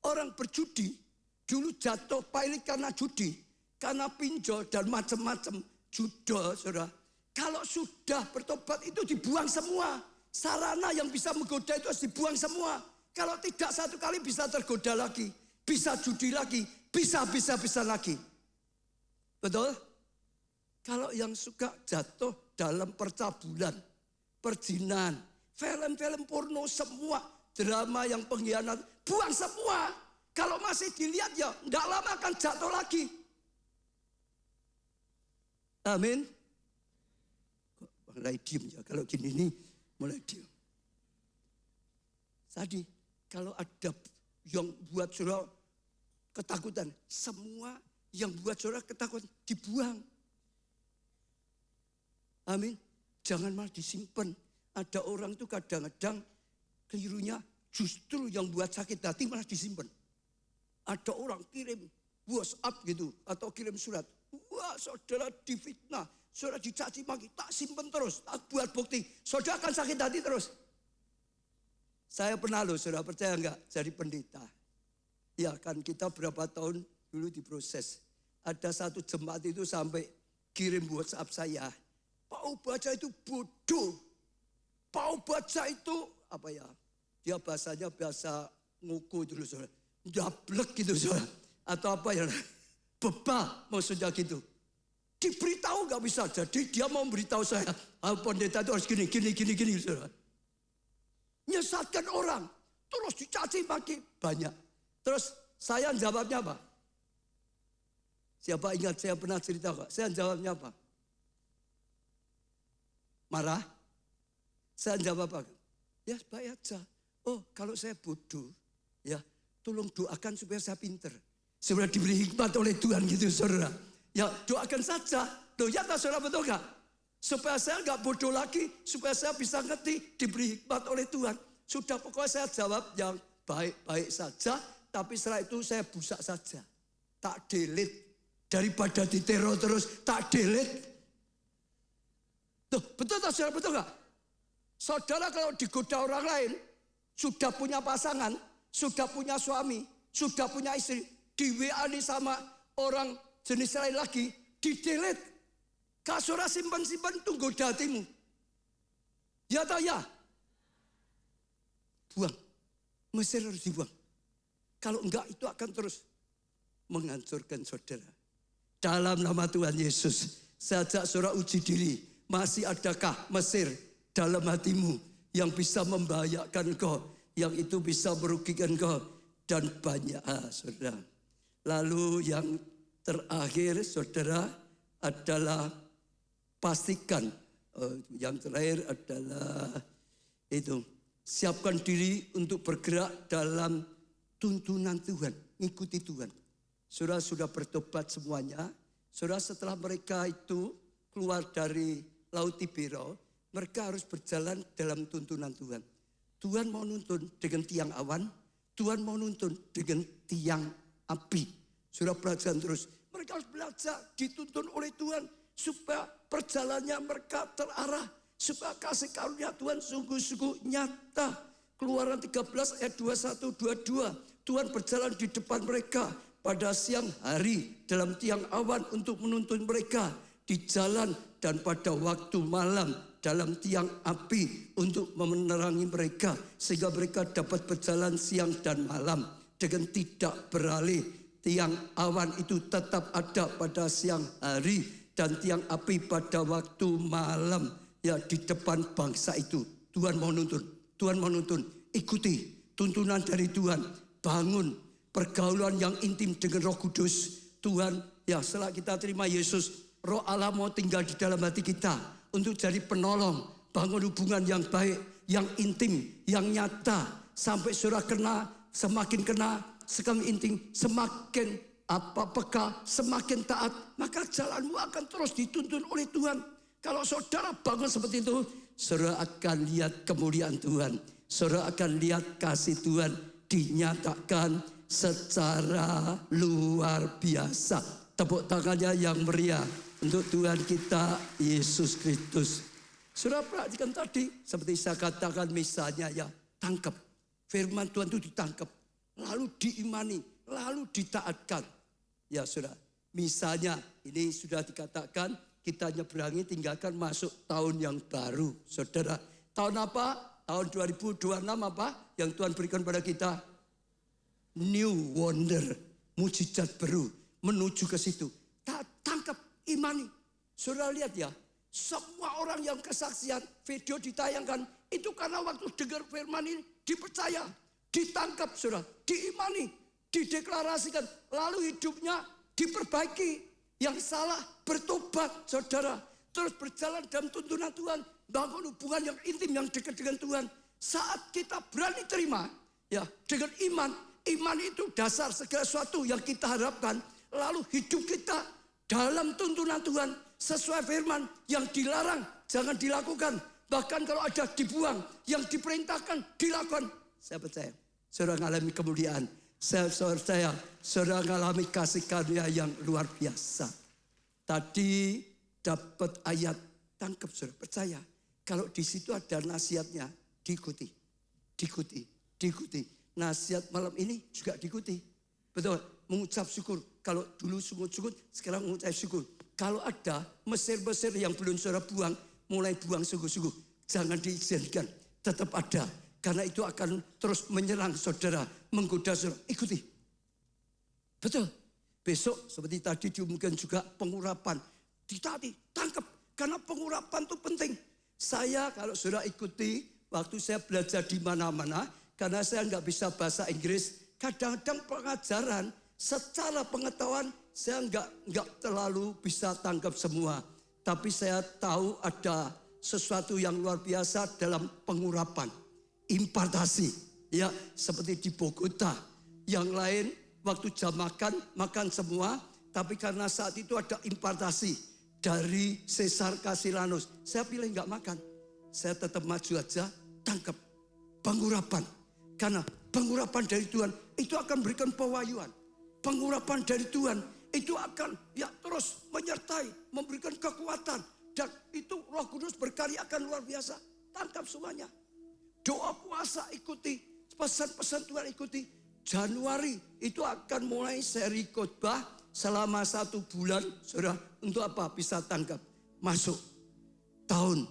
A: Orang berjudi dulu jatuh pilot karena judi, karena pinjol dan macam-macam judo, saudara. Kalau sudah bertobat itu dibuang semua. Sarana yang bisa menggoda itu harus dibuang semua. Kalau tidak satu kali bisa tergoda lagi. Bisa judi lagi. Bisa lagi. Betul? Kalau yang suka jatuh dalam percabulan, perjinan, film-film porno semua, drama yang pengkhianat, buang semua. Kalau masih dilihat ya, tidak lama akan jatuh lagi. Amin. Mulai diem ya, kalau gini nih mulai diem. Tadi kalau ada yang buat saudara ketakutan, semua yang buat saudara ketakutan dibuang. Amin. Jangan malah disimpan. Ada orang tuh kadang-kadang kelirunya justru yang buat sakit hati malah disimpan. Ada orang kirim WhatsApp gitu atau kirim surat. Wah, saudara difitnah, saudara dicaci maki, tak simpen terus, tak buat bukti. Saudara akan sakit hati terus. Saya pernah loh, saudara percaya enggak jadi pendeta. Ya kan kita berapa tahun dulu diproses. Ada satu jemaat itu sampai kirim WhatsApp saya. Pak Ubaca itu bodoh. Pak Ubaca itu apa ya? Dia bahasanya bahasa nguku dulu saudara. Dablek gitu saudara. Atau apa ya? Bebal maksudnya gitu. Diberitahu gak bisa. Jadi dia mau beritahu saya. Pendeta itu harus gini saudara. Nyesatkan orang. Terus dicaci maki banyak. Terus saya jawabnya apa? Siapa ingat saya pernah cerita kok? Saya jawabnya apa? Marah? Saya jawab apa? Ya baik aja. Oh kalau saya bodoh, ya tolong doakan supaya saya pinter. Supaya diberi hikmat oleh Tuhan gitu saudara. Ya doakan saja. Loh ya tak saudara betul gak? Supaya saya gak bodoh lagi. Supaya saya bisa ngerti diberi hikmat oleh Tuhan. Sudah pokoknya saya jawab yang baik-baik saja. Tapi setelah itu saya busak saja. Tak delete. Daripada diteror terus tak delete. Tuh, betul tak saudara, betul gak? Saudara kalau digoda orang lain, sudah punya pasangan, sudah punya suami, sudah punya istri, di WA sama orang jenis lain lagi, di delete. Kak saudara simpan-simpan tunggu hatimu. Ya atau ya? buang. Mesir harus dibuang. Kalau enggak itu akan terus menghancurkan saudara. Dalam nama Tuhan Yesus, saya ajak saudara uji diri. Masih adakah Mesir dalam hatimu yang bisa membahayakan engkau, yang itu bisa merugikan engkau dan banyak saudara. Lalu yang terakhir saudara adalah pastikan, yang terakhir adalah itu, siapkan diri untuk bergerak dalam tuntunan Tuhan, ikuti Tuhan. Saudara sudah bertobat semuanya. Saudara setelah mereka itu keluar dari Laut Tiberias, mereka harus berjalan dalam tuntunan Tuhan. Tuhan mau nuntun dengan tiang awan, Tuhan mau nuntun dengan tiang api. Saudara perhatikan terus, mereka harus belajar dituntun oleh Tuhan supaya perjalanannya mereka terarah, supaya kasih karunia Tuhan sungguh-sungguh nyata. Keluaran 13 ayat 21-22, Tuhan berjalan di depan mereka pada siang hari dalam tiang awan untuk menuntun mereka di jalan, dan pada waktu malam dalam tiang api untuk menerangi mereka sehingga mereka dapat berjalan siang dan malam dengan tidak beralih. Tiang awan itu tetap ada pada siang hari dan tiang api pada waktu malam, ya, di depan bangsa itu. Tuhan mau nuntun, Tuhan mau nuntun. Ikuti tuntunan dari Tuhan, bangun pergaulan yang intim dengan Roh Kudus. Tuhan, ya, setelah kita terima Yesus, Roh Allah mau tinggal di dalam hati kita untuk jadi penolong, bangun hubungan yang baik, yang intim, yang nyata, sampai saudara semakin intim, semakin peka, semakin taat, maka jalanmu akan terus dituntun oleh Tuhan. Kalau saudara bangun seperti itu, saudara akan lihat kemuliaan Tuhan, saudara akan lihat kasih Tuhan dinyatakan secara luar biasa. Tepuk tangannya yang meriah untuk Tuhan kita Yesus Kristus. Saudara perhatikan tadi, seperti saya katakan misalnya, ya, tangkap. Firman Tuhan itu ditangkap, lalu diimani, lalu ditaatkan. Ya saudara, misalnya ini sudah dikatakan, kita nyeberangi tinggalkan masuk tahun yang baru. Saudara, tahun apa? Tahun 2026 apa yang Tuhan berikan pada kita? New wonder, mujizat baru, menuju ke situ. Tangkap, imani. Saudara lihat ya, semua orang yang kesaksian, video ditayangkan, itu karena waktu dengar firman ini, dipercaya, ditangkap saudara, diimani, dideklarasikan, lalu hidupnya diperbaiki. Yang salah bertobat saudara, terus berjalan dalam tuntunan Tuhan, bangun hubungan yang intim, yang dekat dengan Tuhan. Saat kita berani terima, ya, dengan iman, iman itu dasar segala sesuatu yang kita harapkan. Lalu hidup kita dalam tuntunan Tuhan sesuai firman, yang dilarang jangan dilakukan. Bahkan kalau ada dibuang, yang diperintahkan dilakukan. Saya percaya saudara mengalami kemuliaan. Saya percaya saudara mengalami kasih karunia yang luar biasa. Tadi dapat ayat, tangkap saudara, percaya. Kalau di situ ada nasihatnya, diikuti. Diikuti, diikuti. Nasihat malam ini juga diikuti. Betul, mengucap syukur. Kalau dulu sungguh-sungguh, sekarang mengucap syukur. Kalau ada Mesir-Mesir yang belum saudara buang, mulai buang sungguh-sungguh. Jangan diizinkan, tetap ada. Karena itu akan terus menyerang saudara, menggoda saudara. Ikuti. Betul. Besok seperti tadi diumumkan juga pengurapan. Ditaati, tangkap. Karena pengurapan itu penting. Saya kalau saudara ikuti, waktu saya belajar di mana-mana, karena saya nggak bisa bahasa Inggris, kadang-kadang pengajaran secara pengetahuan saya nggak terlalu bisa tangkap semua. Tapi saya tahu ada sesuatu yang luar biasa dalam pengurapan. Impartasi, ya, seperti di Bogota. Yang lain waktu jam makan semua, tapi karena saat itu ada impartasi dari Caesar Cassianus, saya pilih nggak makan. Saya tetap maju aja, tangkap pengurapan. Karena pengurapan dari Tuhan itu akan berikan pewahyuan. Pengurapan dari Tuhan itu akan, ya, terus menyertai, memberikan kekuatan, dan itu Roh Kudus berkarya akan luar biasa. Tangkap semuanya. Doa puasa ikuti, pesan-pesan Tuhan ikuti. Januari itu akan mulai seri khotbah selama 1 bulan, saudara. Untuk apa? Bisa tangkap. Masuk tahun,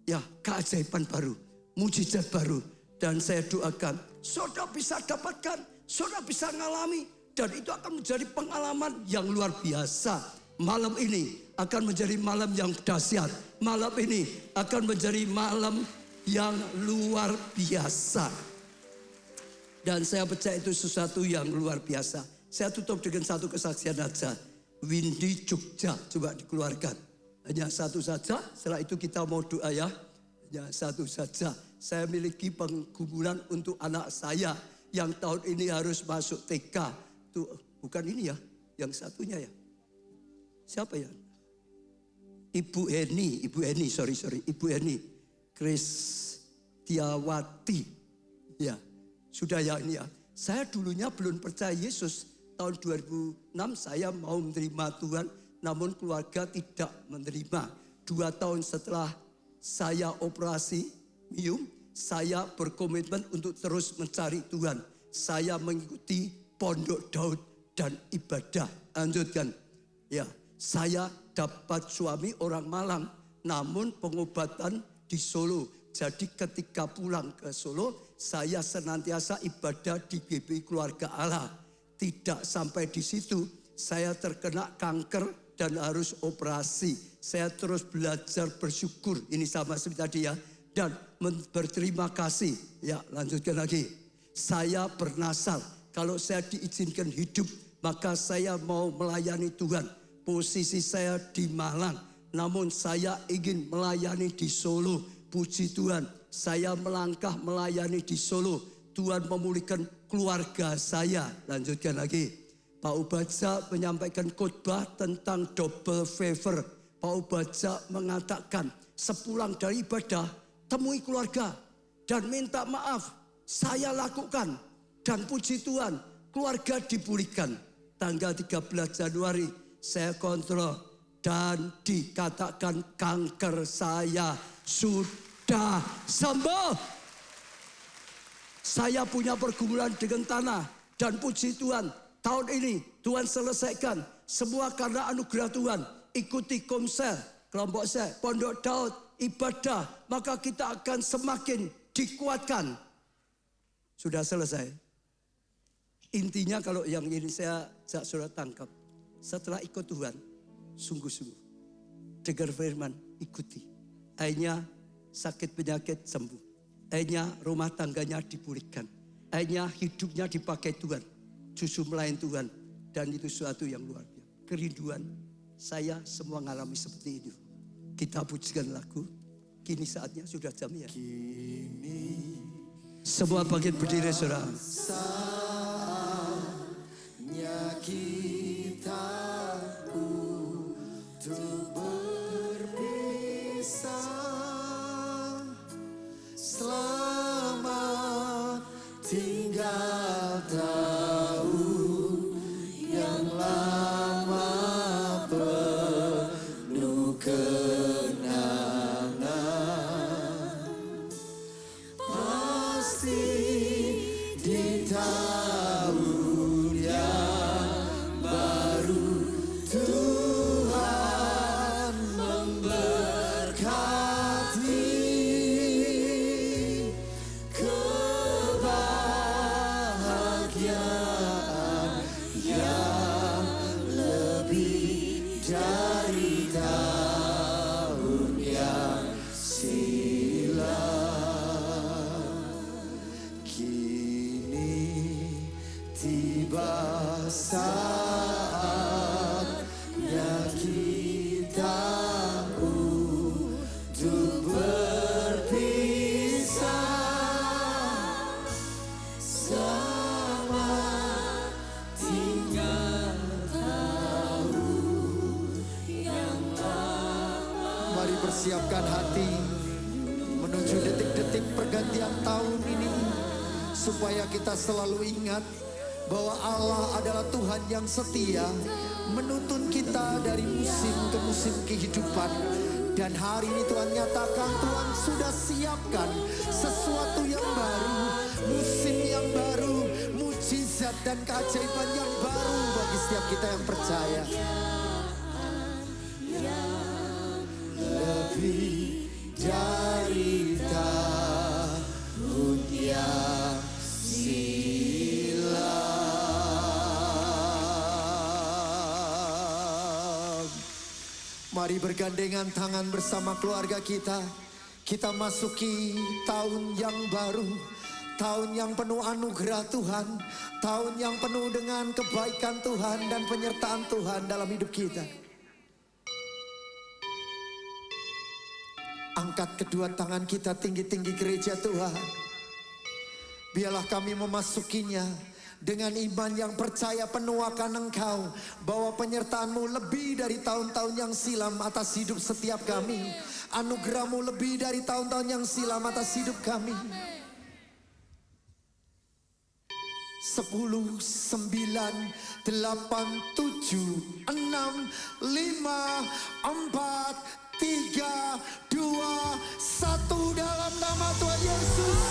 A: ya, keajaiban baru, mujizat baru, Dan saya doakan, saudara bisa dapatkan, saudara bisa ngalami. Dan itu akan menjadi pengalaman yang luar biasa. Malam ini akan menjadi malam yang dahsyat. Malam ini akan menjadi malam yang luar biasa. Dan saya percaya itu sesuatu yang luar biasa. Saya tutup dengan satu kesaksian saja. Windy Jogja, coba dikeluarkan. Hanya satu saja, setelah itu kita mau doa ya. Hanya satu saja. Saya miliki penggumulan untuk anak saya yang tahun ini harus masuk TK. Tuh, bukan ini ya, yang satunya ya. Siapa ya? Ibu Heni, sorry. Ibu Heni. Kristiawati. Ya, sudah ya ini ya. Saya dulunya belum percaya Yesus. Tahun 2006 saya mau menerima Tuhan, namun keluarga tidak menerima. 2 tahun setelah saya operasi Mium, saya berkomitmen untuk terus mencari Tuhan. Saya mengikuti Pondok Daud dan ibadah. Lanjutkan. Ya, saya dapat suami orang Malang, namun pengobatan di Solo. Jadi ketika pulang ke Solo, saya senantiasa ibadah di GBI Keluarga Allah. Tidak sampai di situ, saya terkena kanker dan harus operasi. Saya terus belajar bersyukur. Ini sama seperti tadi ya. Dan berterima kasih. Ya, lanjutkan lagi. Saya bernasar. Kalau saya diizinkan hidup, maka saya mau melayani Tuhan. Posisi saya di Malang, namun saya ingin melayani di Solo. Puji Tuhan, saya melangkah melayani di Solo. Tuhan memulihkan keluarga saya. Lanjutkan lagi. Pak Ubaja menyampaikan khotbah tentang double favor. Pak Ubaja mengatakan, sepulang dari ibadah, temui keluarga dan minta maaf. Saya lakukan dan puji Tuhan, keluarga dipulihkan. Tanggal 13 Januari saya kontrol dan dikatakan kanker saya sudah sembuh. Saya punya pergumulan dengan tanah dan puji Tuhan, tahun ini Tuhan selesaikan semua karena anugerah Tuhan. Ikuti komsel, kelompok saya, Pondok Daud, ibadah, maka kita akan semakin dikuatkan. Sudah selesai. Intinya kalau yang ini saya sudah tangkap. Setelah ikut Tuhan, sungguh-sungguh. Dengar firman, ikuti. Akhirnya sakit penyakit sembuh. Akhirnya rumah tangganya dipulihkan. Akhirnya hidupnya dipakai Tuhan. Justru melayani Tuhan. Dan itu sesuatu yang luar biasa. Kerinduan saya semua mengalami seperti itu. Kita pujikan lagu. Kini saatnya sudah jamnya. Kini semua bangkit berdiri saudara. Saatnya kita untuk berpisah. Selamat tinggal tahun yang lama penuh kenangan. Pasti di tahun yang baru Tuhan memberkati. Kebahagiaan yang lebih dari tahun yang silam. Kini tiba saatnya kita untuk berpisah. Selamat tinggal tahun yang lama. Mari persiapkan hati menuju detik-detik pergantian tahun ini, supaya kita selalu ingat bahwa Allah adalah Tuhan yang setia, menuntun kita dari musim ke musim kehidupan. Dan hari ini Tuhan nyatakan, Tuhan sudah siapkan sesuatu yang baru, musim yang baru, mujizat dan keajaiban yang baru bagi setiap kita yang percaya. Lebih dari tahun yang
B: Mari bergandengan tangan bersama keluarga kita. Kita masuki tahun yang baru, tahun yang penuh anugerah Tuhan, tahun yang penuh dengan kebaikan Tuhan dan penyertaan Tuhan dalam hidup kita. Angkat kedua tangan kita tinggi-tinggi gereja Tuhan. Biarlah kami memasukinya dengan iman yang percaya penuh akan Engkau, bahwa penyertaan-Mu lebih dari tahun-tahun yang silam atas hidup setiap kami. Anugerah-Mu lebih dari tahun-tahun yang silam atas hidup kami. 10, 9, 8, 7, 6, 5, 4, 3, 2, 1 dalam nama Tuhan Yesus.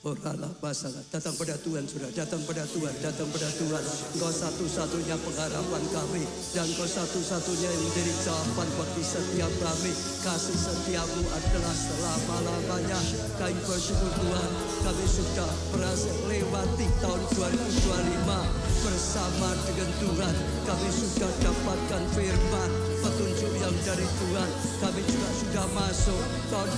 A: Oralah pasangan, datang pada Tuhan sudah, datang pada Tuhan, datang pada Tuhan. Engkau satu-satunya pengharapan kami, dan Engkau satu-satunya yang menjadi jawaban bagi setiap kami. Kasih setiamu adalah selama-lamanya. Kami bersyukur Tuhan, kami sudah berhasil lewati tahun 2025 bersama dengan Tuhan. Kami sudah dapatkan firman, petunjuk yang dari Tuhan. Kami juga sudah masuk tahun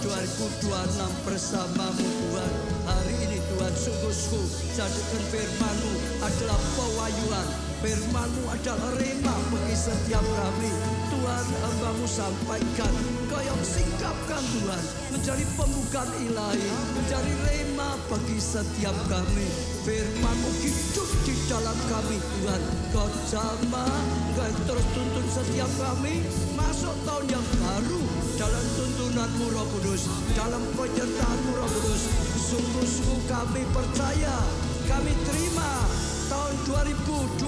A: 2026 bersamamu Tuhan. Hari ini Tuhan, sungguh-sungguh jadikan firman-Mu adalah pewahyuan, firman-Mu adalah rema bagi setiap kami. Tuhan, hamba-Mu sampaikan, Engkau yang singkapkan Tuhan, menjadi pembukaan ilahi, menjadi rema bagi setiap kami. Firman-Mu hidup di dalam kami Tuhan. Kau jamah, Engkau terus tuntun setiap kami masuk tahun yang baru dalam tuntunan-Mu Roh Kudus, dalam penyertaan-Mu Roh Kudus. Sungguh-sungguh kami percaya, kami terima tahun 2026,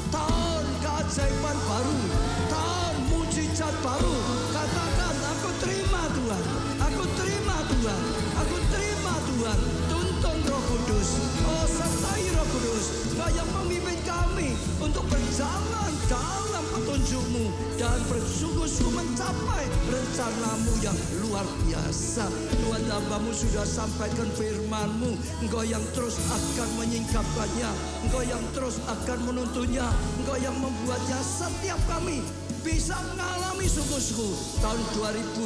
A: tahun keajaiban baru, tahun mujizat baru. Katakan, aku terima Tuhan, aku terima Tuhan, aku terima Tuhan. Tuntun Roh Kudus, oh sertai Roh Kudus, Kau yang memimpin kami untuk berjalan dalam petunjuk-Mu dan bersungguh-sungguh mencapai rencana-Mu yang luar biasa. Tuhan, hamba-Mu sudah sampaikan firman-Mu, Engkau yang terus akan menyingkapkannya, Engkau yang terus akan menuntunnya, Engkau yang membuatnya setiap kami bisa mengalami sungguh-sungguh tahun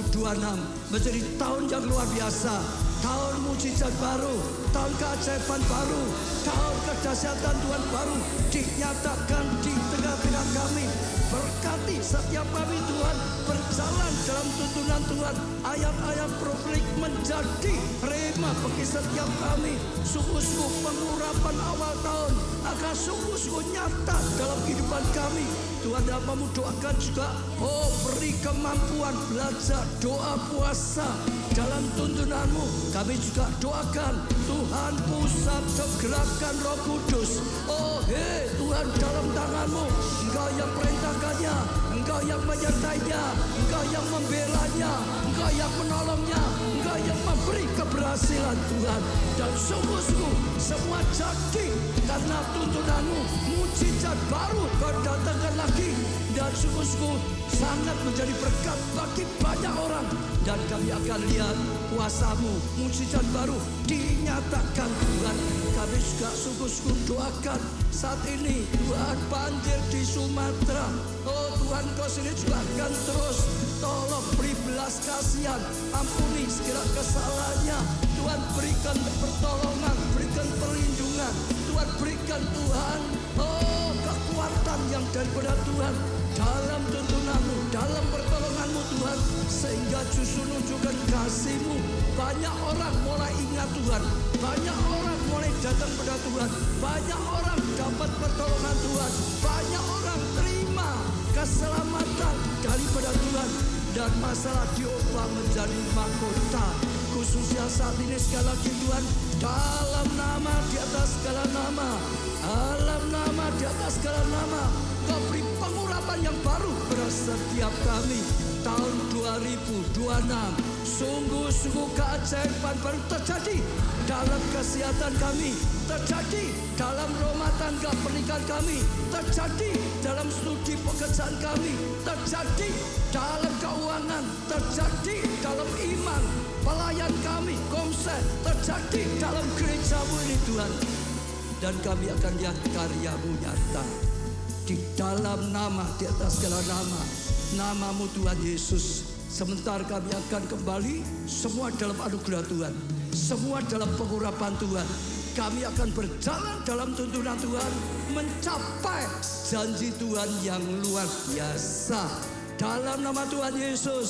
A: 2026 menjadi tahun yang luar biasa, tahun mujizat baru, tahun keajaiban baru, tahun kedahsyatan Tuhan baru dinyatakan di tengah-tengah kami. Berkati setiap kami Tuhan, berjalan dalam tuntunan Tuhan. Ayat-ayat profetik menjadi rema bagi setiap kami. Sungguh-sungguh pengurapan awal tahun akan sungguh-sungguh nyata dalam kehidupan kami. Tuhan, hamba-Mu doakan juga, oh beri kemampuan belajar doa puasa dalam tuntunan-Mu. Kami juga doakan Tuhan, pusat gerakan Roh Kudus. Oh Tuhan, dalam tangan-Mu, Engkau yang perintahkannya, Engkau yang menyertainya, Engkau yang membelanya, Engkau yang menolongnya, Engkau yang memberi keberhasilan Tuhan. Dan sungguh-sungguh semua jadi karena tuntunan-Mu. Mujizat baru Kau datangkan lagi, dan sungguh-sungguh sangat menjadi berkat bagi banyak orang. Dan kami akan lihat kuasa-Mu, mujizat baru dinyatakan Tuhan. Kami juga sungguh-sungguh doakan saat ini Tuhan, banjir di Sumatera. Oh Tuhan, Kau sendiri juga akan terus tolong beri belas kasihan, ampuni segala kesalahannya. Tuhan, berikan pertolongan, berikan perlindungan. Tuhan, berikan Tuhan, oh kekuatan yang daripada Tuhan dalam tuntunan-Mu, dalam pertolongan-Mu Tuhan, sehingga justru menunjukkan kasih-Mu. Banyak orang mulai ingat Tuhan, banyak orang mulai datang pada Tuhan, banyak orang dapat pertolongan Tuhan, banyak orang terima keselamatan daripada Tuhan, dan masalah diubah menjadi mahkota. Khususnya saat ini sekali lagi Tuhan, dalam nama di atas segala nama, dalam nama di atas segala nama, Kau beri pengurapan yang baru pada setiap kami. Tahun 2026 sungguh-sungguh keajaiban baru terjadi dalam kesehatan kami, terjadi dalam rumah tangga pernikahan kami, terjadi dalam studi pekerjaan kami, terjadi dalam keuangan, terjadi dalam iman, pelayan kami, komsel, terjadi dalam gereja-Mu ini Tuhan. Dan kami akan lihat karya-Mu nyata di dalam nama di atas segala nama, nama-Mu Tuhan Yesus. Sementara kami akan kembali semua dalam anugerah Tuhan, semua dalam pengurapan Tuhan. Kami akan berjalan dalam tuntunan Tuhan, mencapai janji Tuhan yang luar biasa. Dalam nama Tuhan Yesus.